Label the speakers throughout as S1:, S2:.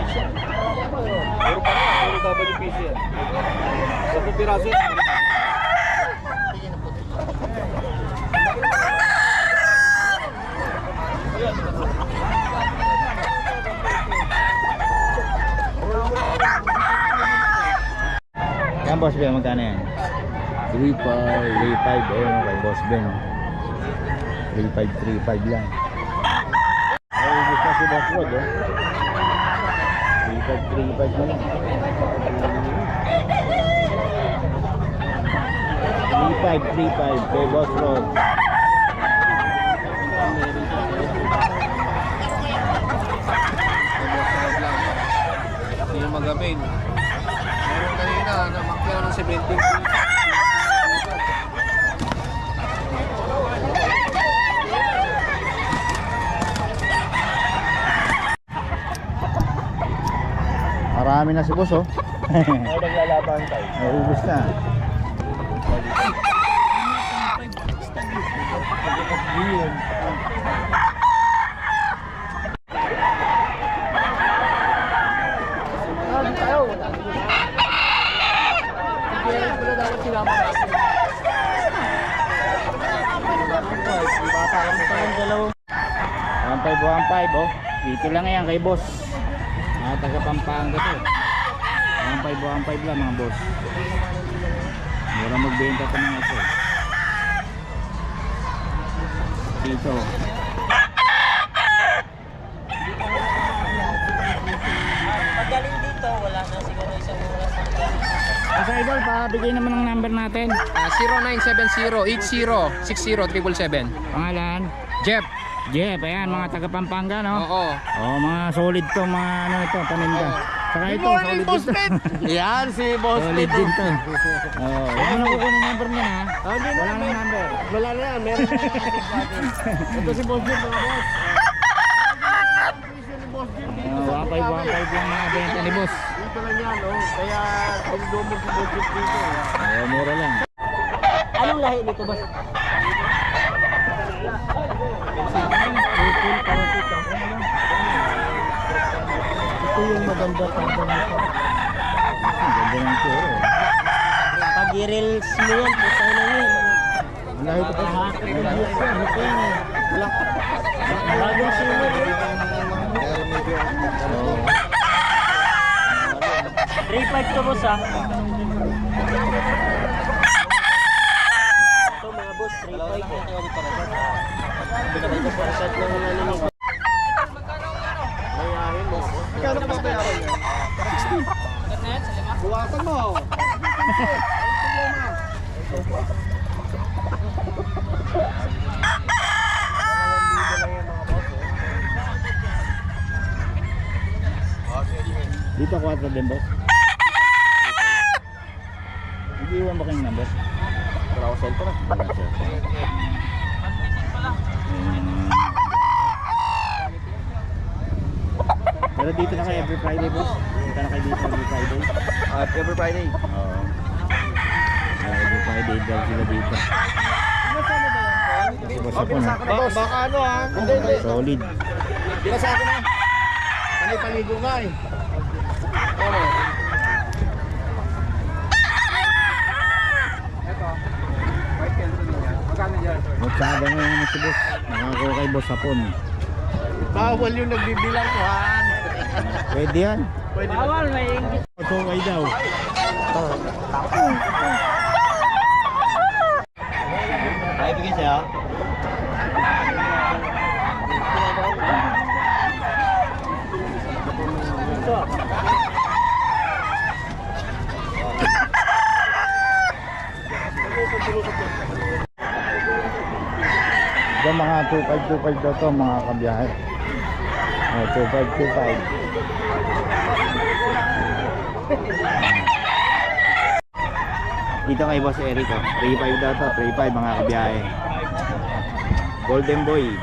S1: Puro pa rin, puro WPC yan. 10 piraso.
S2: Yan boss Ben, magkano yan?
S1: 3.5.
S2: 3.5 eh, no? Kay boss Ben, no? 3.5 lang. Ay, gusto si boss Rod, oh. 3.5 na lang. 3.5 kay boss Rod.
S1: Hindi na magamin. Meron kanina na makya ng 17.
S2: Marami na si boss, oh.
S1: Ay, naglalaban tayo.
S2: Naubos na. Ang 5, oh. Dito lang yan kay boss. Mga taga Pampanga to. Ang 5 lang mga boss. Mura magbenta ito mga ito. Dito.
S3: Pagaling dito, wala na siguro isang oras.
S2: Asa idol, pabigay naman ang number natin.
S4: 0970-80-60-777.
S2: Pangalan?
S4: Jeff.
S2: Jeff, ayan mga taga Pampanga, no?
S4: Oo.
S2: Oh, mga solid to, mga ano ito, paninda. Saka ito, solid din to.
S1: Yan si Boss
S2: Solid din to. Oh, huwag mo na kukunin yung number niya, ha? Wala nang number.
S1: Wala na yan, meron na yan. Ito si Boss Jim, mga boss.
S2: Oh, 1.5 lang mga benta ni boss.
S1: Dito lang yan, oh. Kaya pag-dumog si Boss Jim dito.
S2: Oh, mura lang.
S3: Anong lahi nito, boss?
S2: Ito yung maganda tandang nito. Ang ganda ng turo.
S3: Pag i-reels mo yan, puta na yan.
S2: Wala ito pa.
S3: Ano ko yan eh? Bagong simod eh. 3.5 to, boss, ah. Ito mga boss, 3.5 eh. Binabalik ko sa ng ano nito.
S1: Mayahin mo. Ikaw na pa bayaran niya? 16. Buwasan mo.
S2: Dito 4 din boss. Hindi iwan ba kayong number?
S1: Wala ko cellphone.
S2: Wala cellphone. Pero dito na kayo every Friday boss. Dito na kayo dito every Friday.
S1: Every Friday.
S2: Oo. Every Friday daw sila dito. Boss ako na.
S1: Baka ano ha? Hindi.
S2: Solid.
S1: Binasa ako na. Panay paligo nga eh. Ano?
S2: Magsaga ngayon si boss. Nakakuha kay boss hapon.
S1: Bawal yung nagbibilang ko ha.
S2: Pwede yan.
S1: Pwede ba?
S3: Bawal, may ingit.
S2: Sukay daw.
S1: Ay, bigyan siya.
S2: Diyan mga 2525 daw to mga kabiyahe. Oh, 2525. Dito kay Boss Eric, oh. 35 daw to, 35 mga kabiyahe. Golden Boy.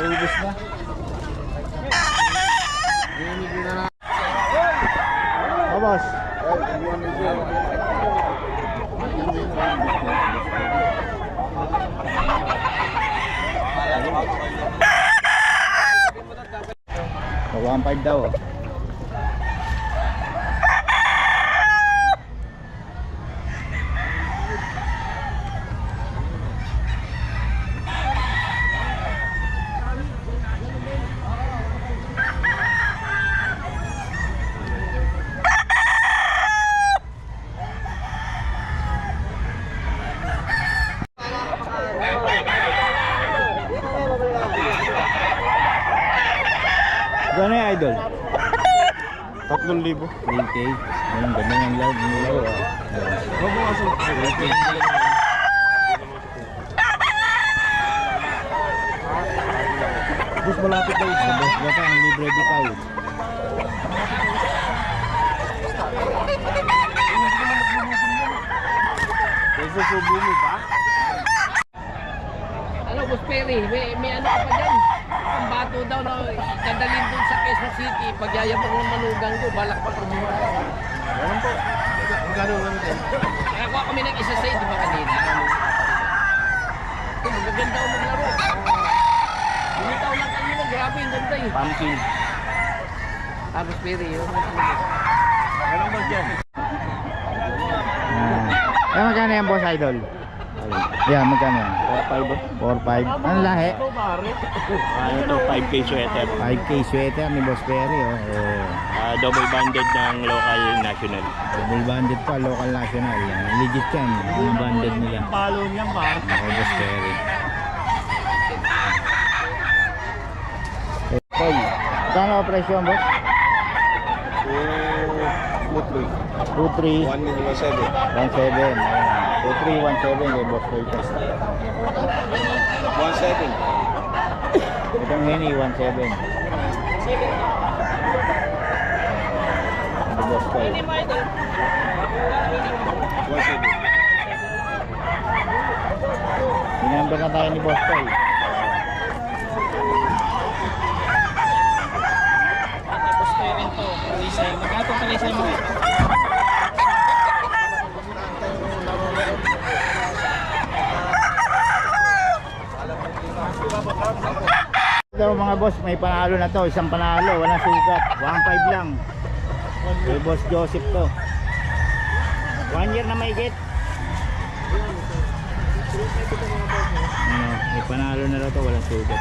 S2: Naubos na. Oh, boss. So, 1.5 daw. Oh. Gano'n yung idol?
S3: 3,000.
S2: 3K. Ayun, ganda yung loud nila.
S3: Huwag mo kasi. Boss, malapit na isa.
S2: Boss ba pa ang libre bitaw?
S3: Susubo mo ba?
S1: Ano, Boss Perry, may ano ka pa dyan? Ang bato daw na dadalhin dun sa Quezon City, pagyayabang ng manugang ko, balak pa kumuha.
S3: Ganun po. Magkano naman din?
S1: Nakakuha kami ng isa sa di ba kanina? Ito, magaganda ako maglaro. Bumitaw lang kanina, grabe yung ganda eh.
S3: Pumpkin.
S1: Boss Perry, yun.
S3: Ganun ba dyan?
S2: Kaya magkano yan, boss idol? Yan, magkano yan? 4.5. Ano lahi?
S3: Ano to? 5K sweater.
S2: 5K sweater ni Boss Perry. Oh.
S3: Double banded ng local national.
S2: Double banded pa, local national. Yan. Legit yan. Yung banded nila.
S3: Palo niyan ba?
S2: Ako, Boss Perry. Paul, kano ang presyo, boss? 2.3.
S3: 1,700,000.
S2: 1.7. 2.3, 1.7 kay Boss Perry.
S3: 1,700,000.
S2: Itong Henny, 1.7. Ito Boss Perry.
S3: 1,700,000.
S2: Dinamber na tayo ni Boss Perry.
S1: Boss Perry to, Talisay. Magkano Talisay mo?
S2: Ito mga boss, may panalo na to. Isang panalo, walang sugat. 1.5 lang. Kay Boss Joseph to. 1 year na mahigit. Ano, may panalo na raw to, walang sugat.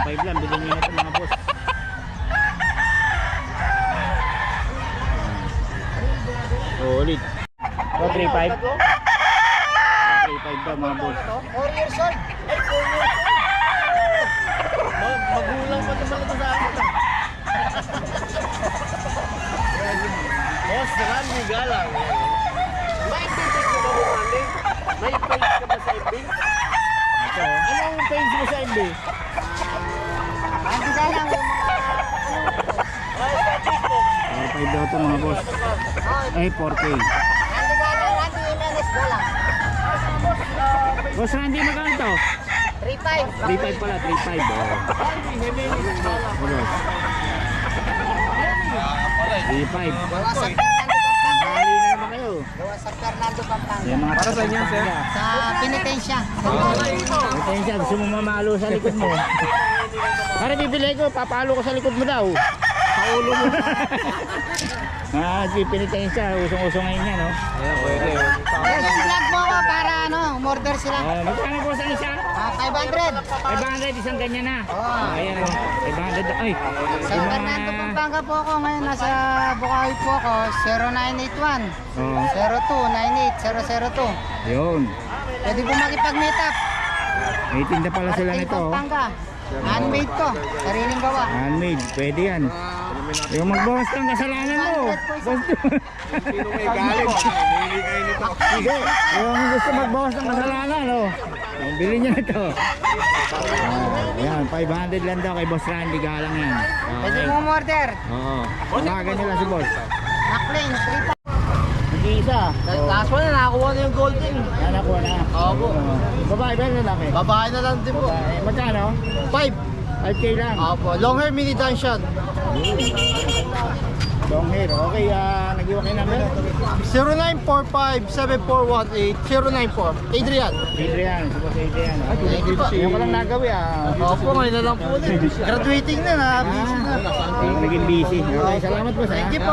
S2: 1.5 lang, bilhin nyo na to mga boss. Ulit. O, 3.5. 3.5 daw mga boss.
S3: 4 years old. Ay, 4 years old. Magulang pa naman ito sa akin. Boss, marami galang. May bibig ko ba bumali? May page ka ba sa FB?
S2: Ito. Anong page mo sa MB?
S4: Hindi galang yung
S3: Ay, sa Facebook.
S2: 4.5 daw to mga boss. Ay, 4K.
S4: Hindi galang, Randy Jimenez galang.
S2: Boss Randy, magkano to?
S4: 3.5.
S2: 3.5 pala, 3.5. Oh. Boss. 3.5.
S4: Gawa sa Fernando Pampanga.
S2: Bali na naman kayo.
S4: Gawa sa Fernando Pampanga.
S2: Yan mga para sa inyo, sir.
S4: Sa Penitensya.
S2: Atensya, gusto mo mamalo sa likod mo. Para bibili ko, papalo ko sa likod mo daw. Sa ulo mo. Si Penitensya, usong-usong ngayon yan, no?
S4: Yes, vlog mo ako para umorder sila.
S2: Magkano po sa isa?
S4: 500.
S2: 500, isang ganyan na.
S4: Oh.
S2: Ayan, 500. Ay,
S4: Sa
S2: yung mga-
S4: Fernando Pampanga po ako ngayon. Nasa Bukawi po ako. 0981
S2: Oo,
S4: 0298 002.
S2: yun.
S4: Pwede po makipag-meet up.
S2: May tinda pala sila
S4: Artil
S2: nito. oh.
S4: Pampanga. Handmade ko. Sariling gawa.
S2: Handmade, pwede yan. Yung magbawas kang kasalanan mo.
S4: 100 po isa.
S3: Sino may galit? Hindi kayo nito.
S2: Hindi, yung gusto magbawas ng kasalanan, oh. Bili niya na ito. Yan, 500 lang daw kay Boss Randy, galang yan.
S4: Pwede
S2: Okay.
S4: mo umorder.
S2: Oo. Tawagan nila si Boss.
S4: McLean, 3.5.
S2: Hindi isa.
S1: Last one na, nakakuha na yung golden.
S2: Yan ako na.
S3: Opo.
S2: Babae ba na lalaki?
S3: Babae na lang din po.
S2: Babae. Magkano?
S3: 5.
S2: 5K lang.
S3: Opo. Long hair mini Danshan.
S2: Long hair. Okay, nag-iwan kayo number?
S3: 0945-7418-094. Adrian.
S2: Adrian, si Boss Adrian.
S3: Thank you po.
S2: Ngayon ko lang nagawi
S3: Opo, ngayon na lang po ulit. Graduating na, busy na.
S2: Naging busy. Okay, salamat po sa.
S3: Thank you po.